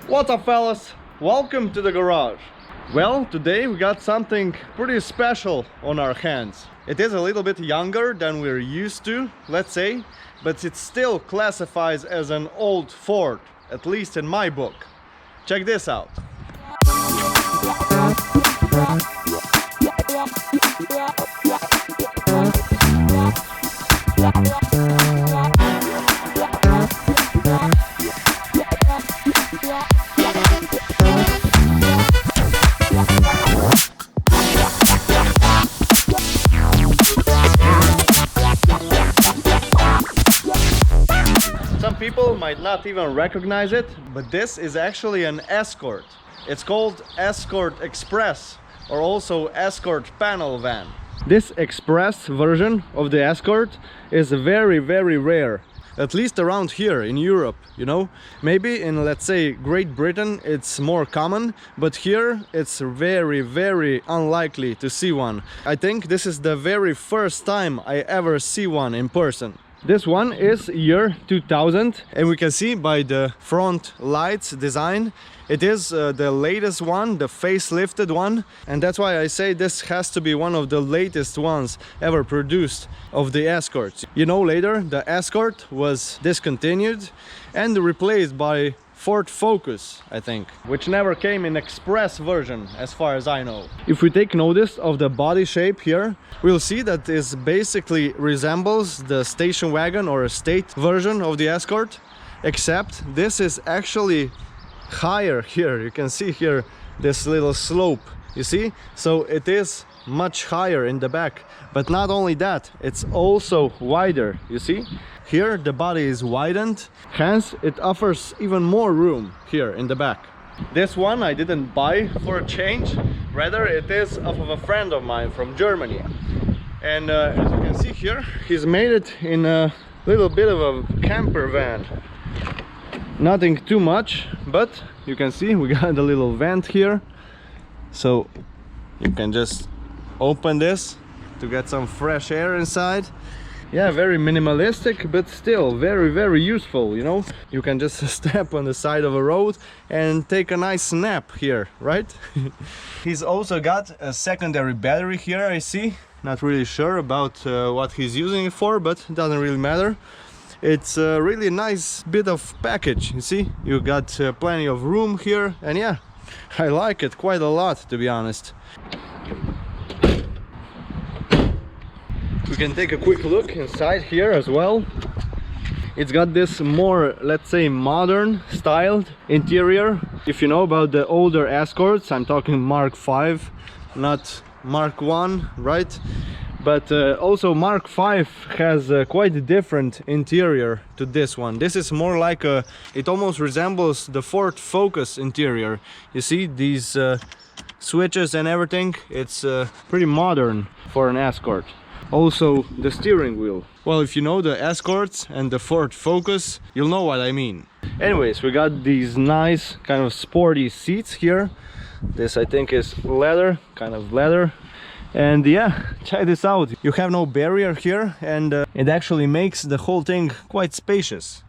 What's up, fellas? Welcome to the garage. Well, today we got something pretty special on our hands. It is a little bit younger than we're used to, let's say, but it still classifies as an old Ford, at least in my book. Check this out. Some people might not even recognize it, but this is actually an Escort. It's called Escort Express, or also Escort panel van. This Express version of the Escort is very rare, at least around here in Europe, you know. Maybe in, let's say, Great Britain it's more common, but here it's very unlikely to see one. I think this is the very first time I ever see one in person. This one is year 2000, and we can see by the front lights design it is the latest one, the facelifted one, and that's why I say this has to be one of the latest ones ever produced of the Escorts. You know, later the Escort was discontinued and replaced by Ford Focus, I think, which never came in Express version as far as I know. If we take notice of the body shape here, we'll see that this basically resembles the station wagon or estate version of the Escort, except this is actually higher here. You can see here this little slope, you see? So it is much higher in the back, but not only that, it's also wider, you see? Here the body is widened, hence it offers even more room here in the back. This one I didn't buy for a change, rather it is of a friend of mine from Germany. And as you can see here, he's made it in a little bit of a camper van. Nothing too much, but you can see we got a little vent here, so you can just open this to get some fresh air inside. Yeah, very minimalistic, but still very useful, you know. You can just step on the side of a road and take a nice nap here, right? He's also got a secondary battery here, I see. Not really sure about what he's using it for, but it doesn't really matter. It's a really nice bit of package, you see. You got plenty of room here, and yeah, I like it quite a lot, to be honest. We can take a quick look inside here as well. It's got this more, let's say, modern styled interior. If you know about the older Escorts, I'm talking Mark V, not Mark 1, right? But also Mark V has a quite different interior to this one. This is more like a, it almost resembles the Ford Focus interior. You see these switches and everything, it's pretty modern for an Escort. Also the steering wheel. Well, if you know the Escorts and the Ford Focus, you'll know what I mean. Anyways, we got these nice kind of sporty seats here. This I think is leather, kind of leather. And yeah, check this out. You have no barrier here, and it actually makes the whole thing quite spacious.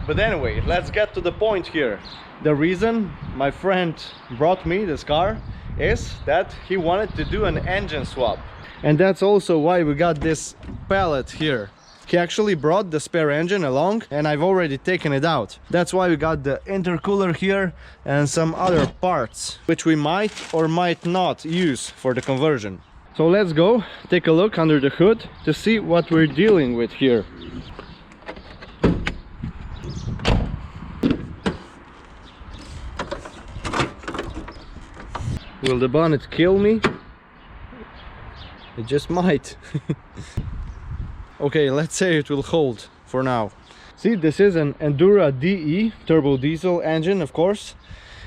But anyway, let's get to the point here. The reason my friend brought me this car is that he wanted to do an engine swap. And that's also why we got this pallet here. He actually brought the spare engine along, and I've already taken it out. That's why we got the intercooler here and some other parts, which we might or might not use for the conversion. So let's go take a look under the hood to see what we're dealing with here. Will the bonnet kill me? It just might. Okay, let's say it will hold for now. See, this is an Endura DE turbo diesel engine, of course.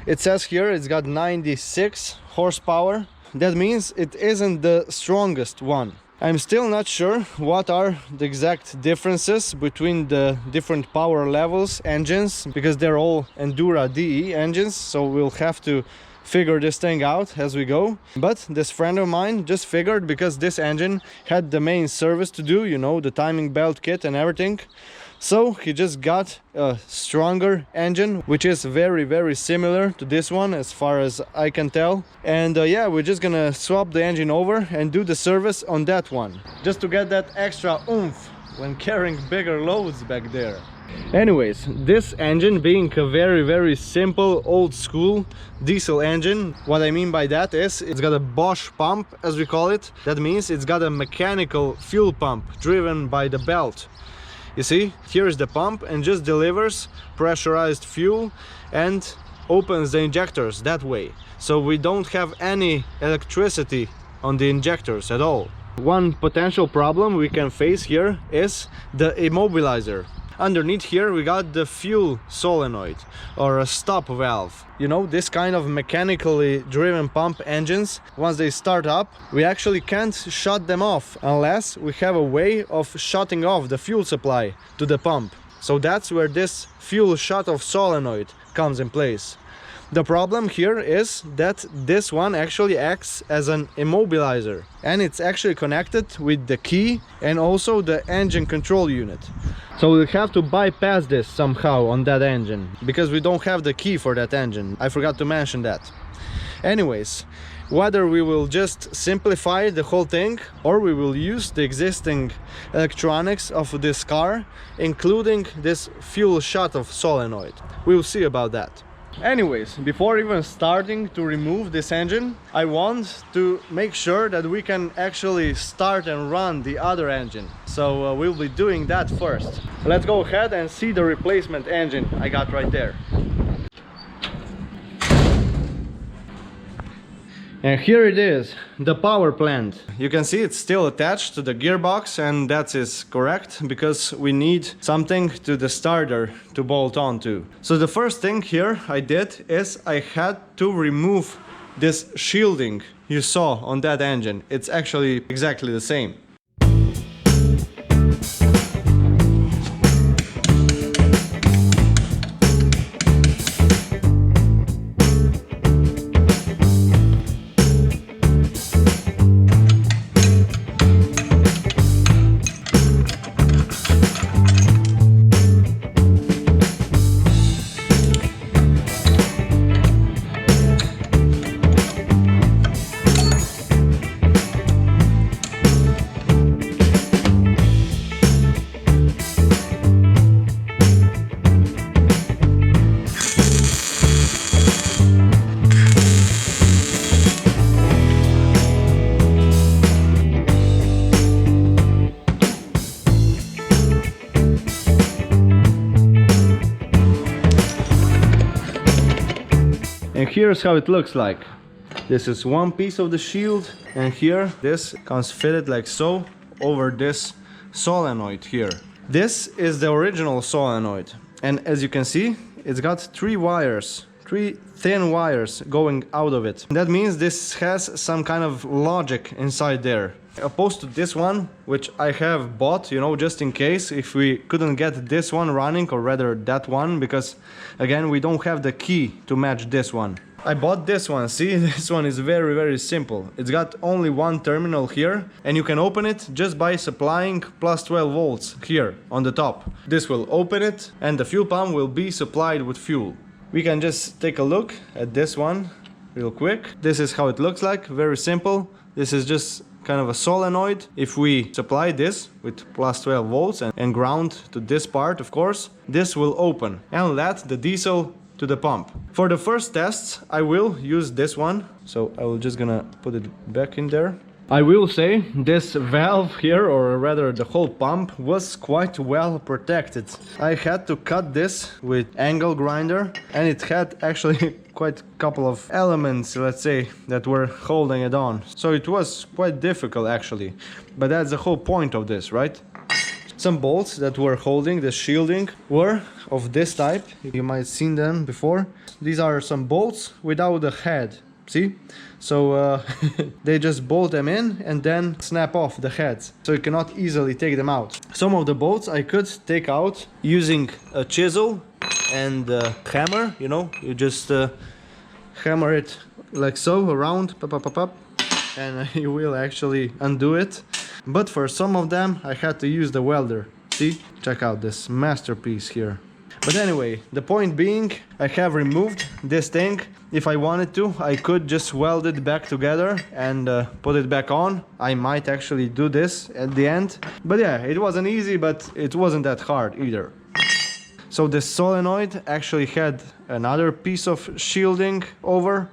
It says here it's got 96 horsepower. That means it isn't the strongest one. I'm still not sure what are the exact differences between the different power levels engines, because they're all Endura DE engines, so we'll have to figure this thing out as we go. But this friend of mine just figured, because this engine had the main service to do, you know, the timing belt kit and everything. So he just got a stronger engine, which is very similar to this one as far as I can tell. And yeah, we're just gonna swap the engine over and do the service on that one, just to get that extra oomph when carrying bigger loads back there. Anyways, this engine being a very simple old school diesel engine, what I mean by that is it's got a Bosch pump, as we call it. That means it's got a mechanical fuel pump driven by the belt. You see, here is the pump and just delivers pressurized fuel and opens the injectors that way. So we don't have any electricity on the injectors at all. One potential problem we can face here is the immobilizer. Underneath here we got the fuel solenoid, or a stop valve. You know, this kind of mechanically driven pump engines, once they start up, we actually can't shut them off unless we have a way of shutting off the fuel supply to the pump. So that's where this fuel shut-off solenoid comes in place. The problem here is that this one actually acts as an immobilizer, and it's actually connected with the key and also the engine control unit. So we'll have to bypass this somehow on that engine, because we don't have the key for that engine. I forgot to mention that. Anyways, whether we will just simplify the whole thing or we will use the existing electronics of this car, including this fuel shut-off solenoid, we'll see about that. Anyways, before even starting to remove this engine, I want to make sure that we can actually start and run the other engine. So we'll be doing that first. Let's go ahead and see the replacement engine I got right there. And here it is, the power plant. You can see it's still attached to the gearbox, and that is correct, because we need something to the starter to bolt onto. So the first thing here I did is I had to remove this shielding you saw on that engine. It's actually exactly the same. And here's how it looks like. This is one piece of the shield, and here this comes fitted like so over this solenoid here. This is the original solenoid, and as you can see, it's got three thin wires going out of it. That means this has some kind of logic inside there, opposed to this one, which I have bought, you know, just in case if we couldn't get this one running, or rather that one, because again we don't have the key to match this one. I bought this one. See, this one is very simple. It's got only one terminal here, and you can open it just by supplying plus 12 volts here on the top. This will open it, and the fuel pump will be supplied with fuel. We can just take a look at this one real quick. This is how it looks like, very simple. This is just kind of a solenoid. If we supply this with plus 12 volts and ground to this part, of course, this will open and let the diesel to the pump. For the first tests, I will use this one. So I will just gonna put it back in there. I will say this valve here, or rather the whole pump, was quite well protected. I had to cut this with angle grinder, and it had actually quite a couple of elements, let's say, that were holding it on. So it was quite difficult actually, but that's the whole point of this, right? Some bolts that were holding the shielding were of this type. You might have seen them before. These are some bolts without a head. See? So they just bolt them in and then snap off the heads, so you cannot easily take them out. Some of the bolts I could take out using a chisel and a hammer. You know, you just hammer it like so, around, pop, pop, pop, pop, and you will actually undo it. But for some of them I had to use the welder. See? Check out this masterpiece here. But anyway, the point being, I have removed this thing. If I wanted to, I could just weld it back together and put it back on. I might actually do this at the end. But yeah, it wasn't easy, but it wasn't that hard either. So this solenoid actually had another piece of shielding over,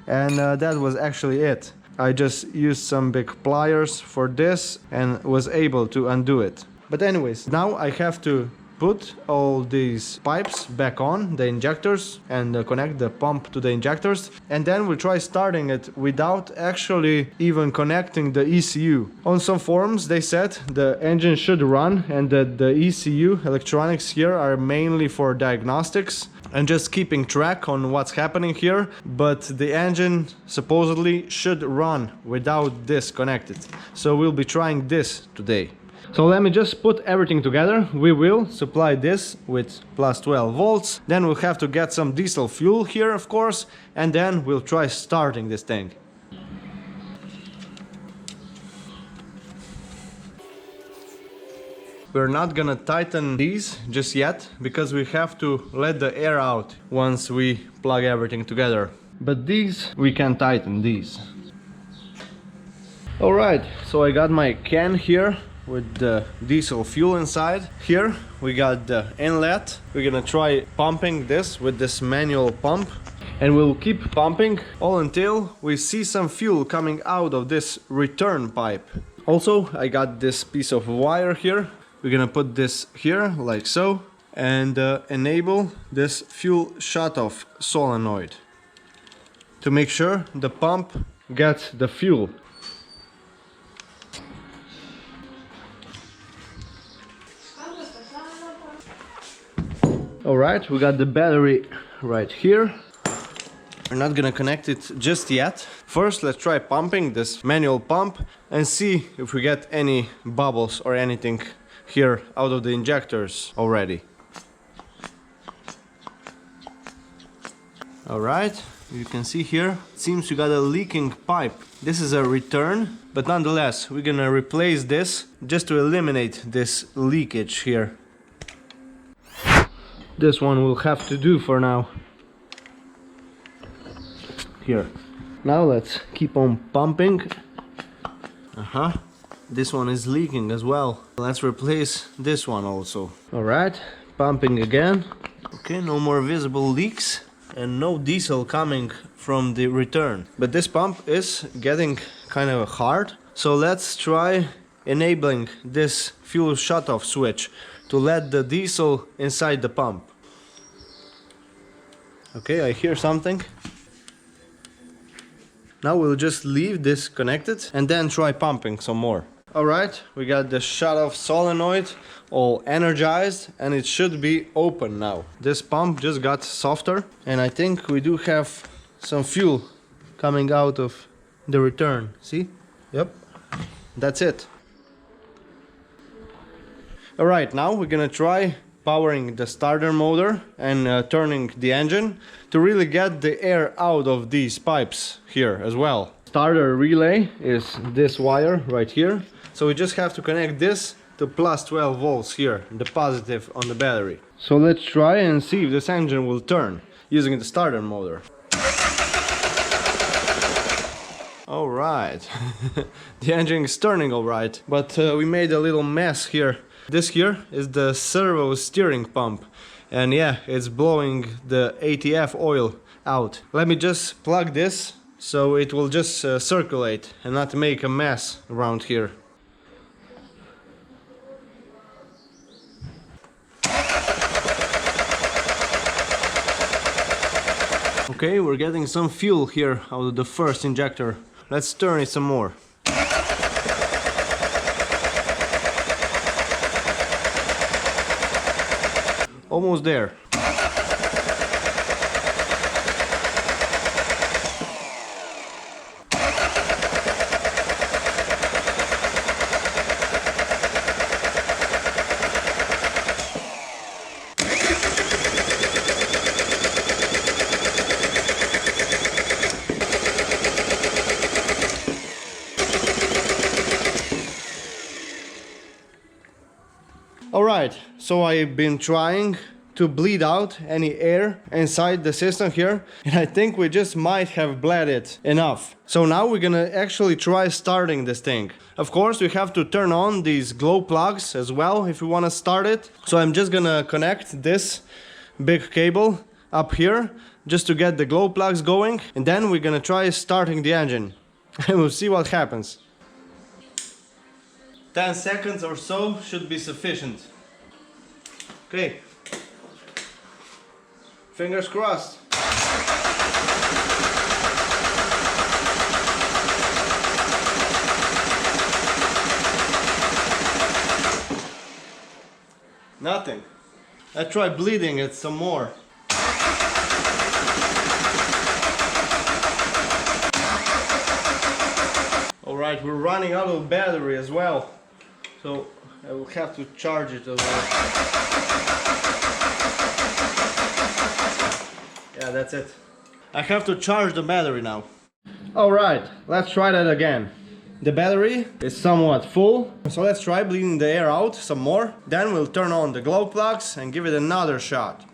and that was actually it. I just used some big pliers for this and was able to undo it. But anyways, now I have to put all these pipes back on, the injectors, and connect the pump to the injectors, and then we'll try starting it without actually even connecting the ECU. On some forums they said the engine should run and that the ECU electronics here are mainly for diagnostics and just keeping track on what's happening here, but the engine supposedly should run without this connected. So we'll be trying this today. So let me just put everything together. We will supply this with plus 12 volts. Then we'll have to get some diesel fuel here, of course, and then we'll try starting this thing. We're not gonna tighten these just yet, because we have to let the air out once we plug everything together. But these, we can tighten these. Alright, so I got my can here with the diesel fuel inside. Here we got the inlet. We're gonna try pumping this with this manual pump, and we'll keep pumping all until we see some fuel coming out of this return pipe. Also, I got this piece of wire here. We're gonna put this here like so and enable this fuel shutoff solenoid to make sure the pump gets the fuel. Alright, we got the battery right here. We're not gonna connect it just yet. First, let's try pumping this manual pump and see if we get any bubbles or anything here out of the injectors already. Alright, you can see here, it seems we got a leaking pipe. This is a return, but nonetheless, we're gonna replace this just to eliminate this leakage here. This one will have to do for now. Here. Now let's keep on pumping. This one is leaking as well. Let's replace this one also. Alright, pumping again. Okay, no more visible leaks and no diesel coming from the return. But this pump is getting kind of hard. So let's try enabling this fuel shutoff switch to let the diesel inside the pump. Okay, I hear something. Now we'll just leave this connected and then try pumping some more. Alright, we got the shutoff solenoid all energized and it should be open now. This pump just got softer and I think we do have some fuel coming out of the return. See? Yep, that's it. Alright, now we're gonna try powering the starter motor and turning the engine to really get the air out of these pipes here as well. Starter relay is this wire right here, so we just have to connect this to plus 12 volts here, the positive on the battery. So let's try and see if this engine will turn using the starter motor. Alright, the engine is turning alright, but we made a little mess here. This here is the servo steering pump, and yeah, it's blowing the ATF oil out. Let me just plug this so it will just circulate and not make a mess around here. Okay, we're getting some fuel here out of the first injector. Let's turn it some more. Almost there. so I've been trying to bleed out any air inside the system here, and I think we just might have bled it enough. So now we're gonna actually try starting this thing. Of course, we have to turn on these glow plugs as well if we want to start it. So I'm just gonna connect this big cable up here just to get the glow plugs going, and then we're gonna try starting the engine and we'll see what happens. 10 seconds or so should be sufficient. Okay. Fingers crossed. Nothing. Let's try bleeding it some more. Alright, we're running out of battery as well, so I will have to charge it as well. Yeah, that's it. I have to charge the battery now. Alright, let's try that again. The battery is somewhat full, so let's try bleeding the air out some more. Then we'll turn on the glow plugs and give it another shot.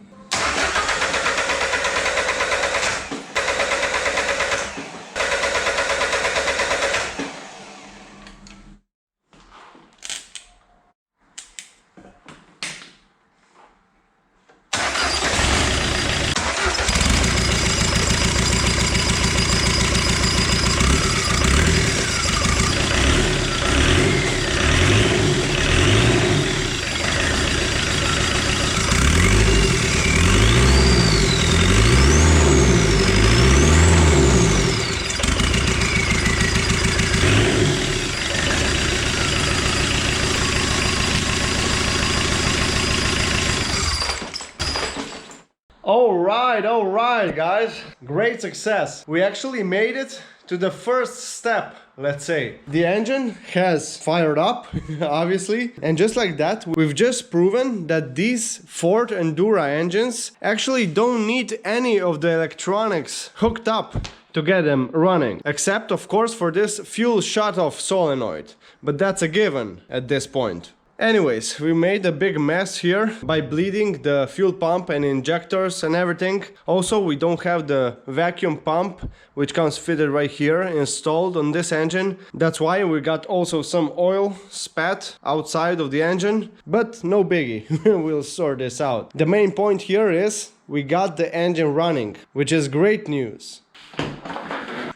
Alright guys, great success. We actually made it to the first step, let's say. The engine has fired up, obviously, and just like that, we've just proven that these Ford Endura engines actually don't need any of the electronics hooked up to get them running, except of course for this fuel shut-off solenoid, but that's a given at this point. Anyways, we made a big mess here by bleeding the fuel pump and injectors and everything. Also, we don't have the vacuum pump, which comes fitted right here, installed on this engine. That's why we got also some oil spat outside of the engine, but no biggie, we'll sort this out. The main point here is we got the engine running, which is great news.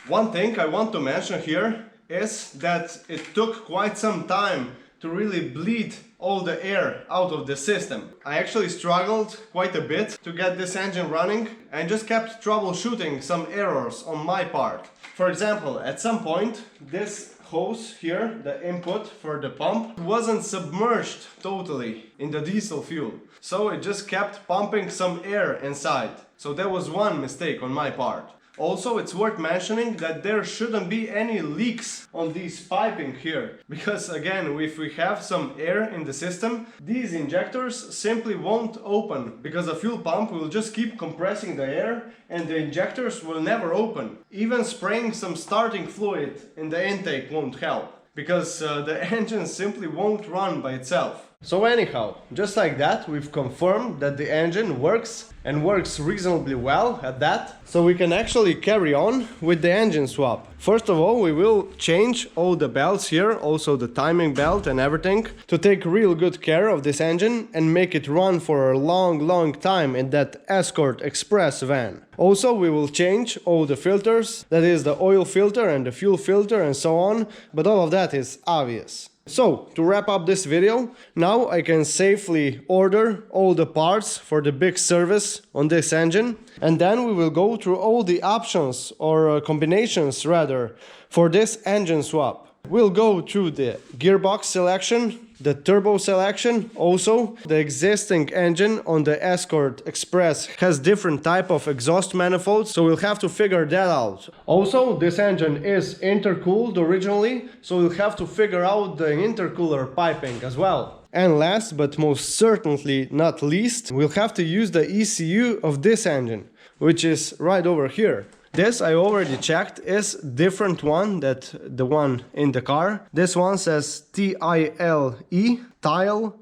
One thing I want to mention here is that it took quite some time to really bleed all the air out of the system. I actually struggled quite a bit to get this engine running and just kept troubleshooting some errors on my part. For example, at some point this hose here, the input for the pump, wasn't submerged totally in the diesel fuel, so it just kept pumping some air inside. So that was one mistake on my part. Also, it's worth mentioning that there shouldn't be any leaks on these piping here, because again, if we have some air in the system, these injectors simply won't open, because the fuel pump will just keep compressing the air and the injectors will never open. Even spraying some starting fluid in the intake won't help, because the engine simply won't run by itself. So anyhow, just like that, we've confirmed that the engine works and works reasonably well at that. So we can actually carry on with the engine swap. First of all, we will change all the belts here, also the timing belt and everything, to take real good care of this engine and make it run for a long time in that Escort Express van. Also, we will change all the filters, that is the oil filter and the fuel filter and so on, but all of that is obvious. So, to wrap up this video, now I can safely order all the parts for the big service on this engine, and then we will go through all the options, or combinations rather, for this engine swap. We'll go through the gearbox selection, the turbo selection, also the existing engine on the Escort Express has different type of exhaust manifolds, so we'll have to figure that out. Also, this engine is intercooled originally, so we'll have to figure out the intercooler piping as well. And last but most certainly not least, we'll have to use the ECU of this engine, which is right over here. This I already checked is different one that the one in the car. This one says T-I-L-E, tile,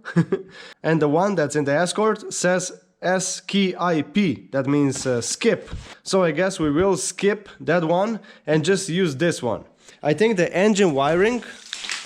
and the one that's in the Escort says S-K-I-P, that means skip. So I guess we will skip that one and just use this one. I think the engine wiring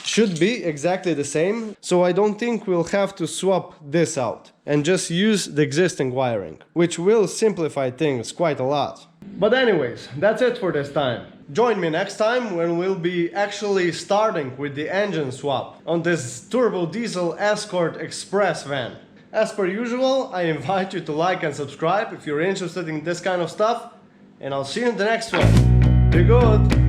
should be exactly the same, so I don't think we'll have to swap this out and just use the existing wiring, which will simplify things quite a lot. But anyways, that's it for this time. Join me next time when we'll be actually starting with the engine swap on this turbo diesel Escort Express van. As per usual, I invite you to like and subscribe if you're interested in this kind of stuff, and I'll see you in the next one. Be good!